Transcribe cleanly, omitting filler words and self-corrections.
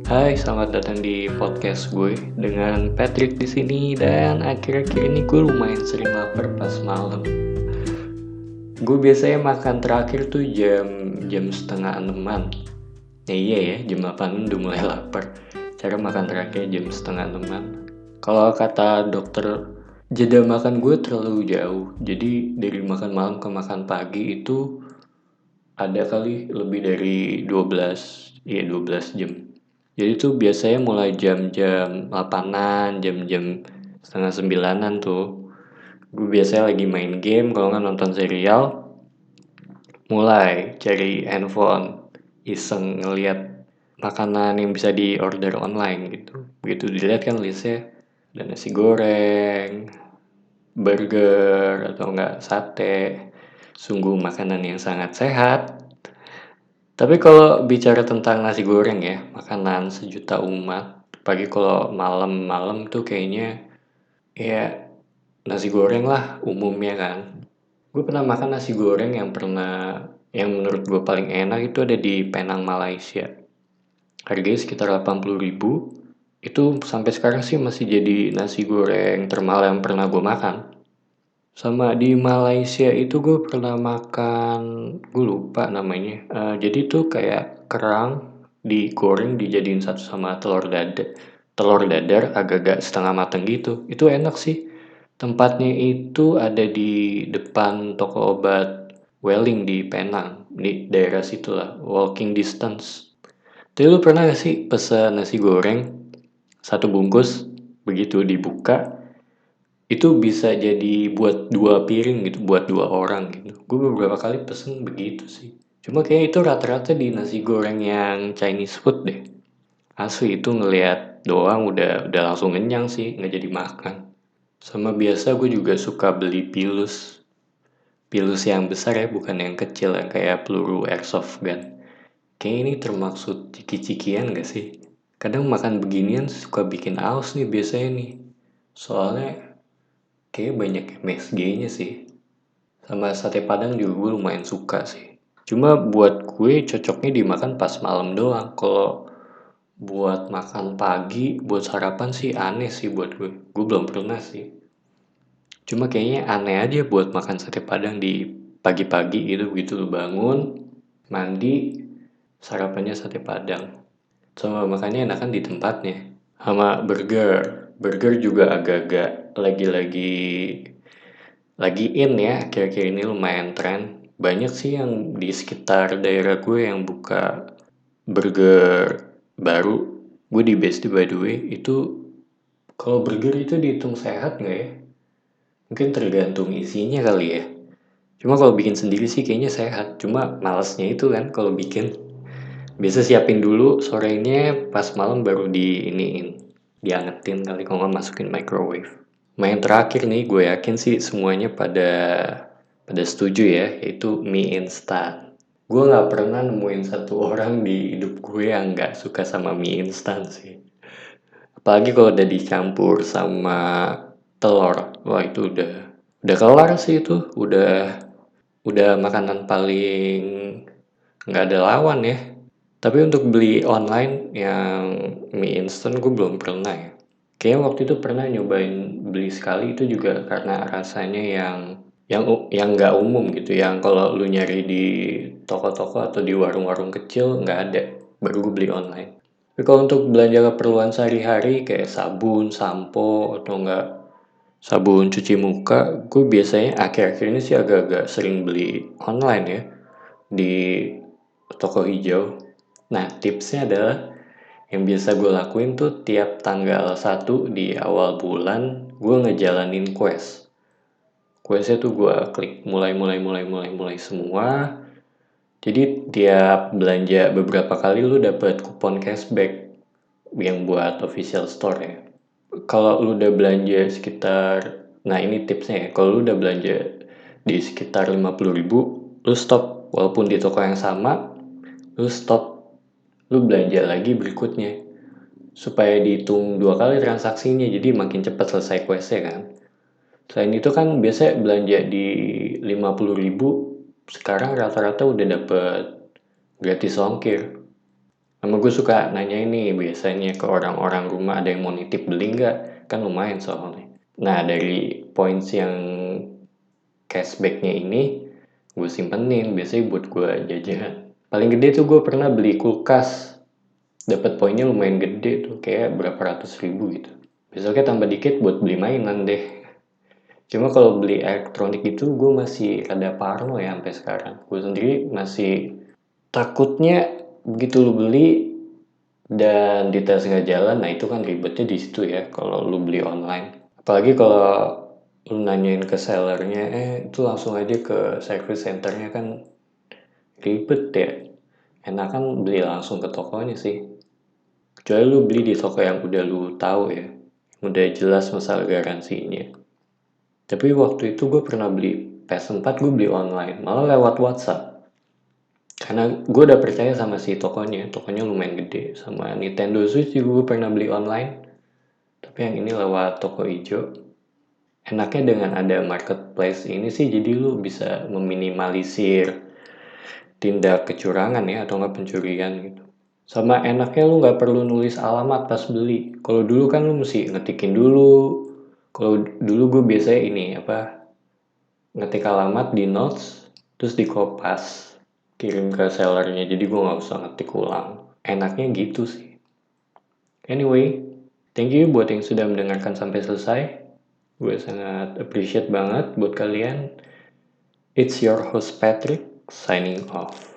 Hai, selamat datang di podcast gue dengan Patrick di sini dan akhir-akhir ini gue lumayan sering lapar pas malam. Gue biasanya makan terakhir tuh jam setengah enaman. Ya iya ya, jam 8 udah mulai lapar. Cara makan terakhir jam setengah enaman. Kalau kata dokter, jeda makan gue terlalu jauh. Jadi dari makan malam ke makan pagi itu ada kali lebih dari 12 jam. Jadi tuh biasanya mulai jam-jam 8-an, jam-jam setengah 9-an tuh. Gue biasanya lagi main game, kalau nggak nonton serial, mulai cari handphone, iseng ngeliat makanan yang bisa di order online gitu. Begitu dilihat kan listnya, ada nasi goreng, burger, atau enggak sate. Sungguh makanan yang sangat sehat. Tapi kalau bicara tentang nasi goreng ya, makanan sejuta umat, pagi kalau malam-malam tuh kayaknya ya nasi goreng lah umumnya kan. Gue pernah makan nasi goreng yang menurut gue paling enak itu ada di Penang, Malaysia. Harganya sekitar 80.000. Itu sampai sekarang sih masih jadi nasi goreng termahal yang pernah gue makan. Sama di Malaysia itu gue pernah makan, gue lupa namanya. Jadi tuh kayak kerang digoreng dijadiin satu sama telur dadar agak-agak setengah mateng gitu. Itu enak sih. Tempatnya itu ada di depan toko obat Welling di Penang, di daerah situ lah, walking distance. Tapi lu pernah gak sih pesen nasi goreng satu bungkus, begitu dibuka itu bisa jadi buat 2 piring gitu, buat 2 orang gitu. Gue beberapa kali pesen begitu sih. Cuma kayak itu rata-rata di nasi goreng yang Chinese food deh. Asli itu ngelihat doang udah langsung kenyang sih, nggak jadi makan. Sama biasa gue juga suka beli pilus. Pilus yang besar ya, bukan yang kecil yang kayak peluru airsoft gun. Kayak ini termaksud ciki-cikian gak sih? Kadang makan beginian suka bikin aus nih biasanya nih. Soalnya kayak banyak MSG-nya sih. Sama sate padang juga gue lumayan suka sih. Cuma buat gue cocoknya dimakan pas malam doang. Kalau buat makan pagi, buat sarapan sih aneh sih buat gue. Gue belum pernah sih. Cuma kayaknya aneh aja buat makan sate padang di pagi-pagi gitu. Begitu lu bangun, mandi, sarapannya sate padang. Sama makannya enakan di tempatnya. Sama burger. Burger juga agak-agak lagi in ya, akhir-akhir ini lumayan tren. Banyak sih yang di sekitar daerah gue yang buka burger baru. Gue di Besti by the way, itu kalau burger itu dihitung sehat nggak ya? Mungkin tergantung isinya kali ya. Cuma kalau bikin sendiri sih kayaknya sehat. Cuma malesnya itu kan kalau bikin. Biasa siapin dulu, sorenya pas malam baru diangetin kali kalau nggak masukin microwave. Yang terakhir nih, gue yakin sih semuanya pada setuju ya, yaitu mie instan. Gue nggak pernah nemuin satu orang di hidup gue yang nggak suka sama mie instan sih. Apalagi kalau udah dicampur sama telur, wah itu udah kelar sih itu, udah makanan paling nggak ada lawan ya. Tapi untuk beli online yang mie instan gue belum pernah ya. Kayaknya waktu itu pernah nyobain beli sekali itu juga karena rasanya yang nggak umum gitu, yang kalau lu nyari di toko-toko atau di warung-warung kecil nggak ada, baru gue beli online. Tapi kalau untuk belanja keperluan sehari-hari kayak sabun, sampo, atau enggak sabun cuci muka, gue biasanya akhir-akhir ini sih agak-agak sering beli online ya di toko hijau. Nah, tipsnya adalah yang biasa gue lakuin tuh tiap tanggal 1 di awal bulan gue ngejalanin quest. Questnya tuh gue klik mulai semua. Jadi tiap belanja beberapa kali lu dapet kupon cashback yang buat official store ya. Kalau lu udah belanja sekitar, nah ini tipsnya ya, kalau lu udah belanja di sekitar 50.000, lu stop. Walaupun di toko yang sama, lu stop. Lu belanja lagi berikutnya. Supaya dihitung 2 kali transaksinya, jadi makin cepat selesai questnya kan. Selain itu kan biasanya belanja di 50.000, sekarang rata-rata udah dapet gratis ongkir. Nama gue suka nanya ini biasanya ke orang-orang rumah ada yang mau nitip beli nggak? Kan lumayan soalnya. Nah dari points yang cashbacknya ini gue simpenin biasanya buat gue jajan. Paling gede tuh gue pernah beli kulkas, dapat poinnya lumayan gede tuh, kayak berapa ratus ribu gitu. Besoknya tambah dikit buat beli mainan deh. Cuma kalau beli elektronik itu gue masih rada parno ya sampai sekarang. Gue sendiri masih takutnya begitu lu beli dan dites nggak jalan, nah itu kan ribetnya di situ ya kalau lu beli online. Apalagi kalau lu nanyain ke sellernya, itu langsung aja ke service centernya kan ribet ya. Enakan beli langsung ke tokonya sih. Kecuali lu beli di toko yang udah lu tahu ya, udah jelas masalah garansinya. Tapi waktu itu gue pernah beli PS4, gue beli online, malah lewat WhatsApp. Karena gue udah percaya sama si tokonya lumayan gede. Sama Nintendo Switch juga gue pernah beli online, tapi yang ini lewat toko hijau. Enaknya dengan ada marketplace ini sih, jadi lu bisa meminimalisir tindak kecurangan ya, atau nggak pencurian gitu. Sama enaknya lu nggak perlu nulis alamat pas beli. Kalau dulu kan lu mesti ngetikin dulu. Kalau dulu gue biasanya ini apa, ngetik alamat di notes, terus di kopas, kirim ke sellernya. Jadi gue nggak usah ngetik ulang. Enaknya gitu sih. Anyway, thank you buat yang sudah mendengarkan sampai selesai. Gue sangat appreciate banget buat kalian. It's your host Patrick, signing off.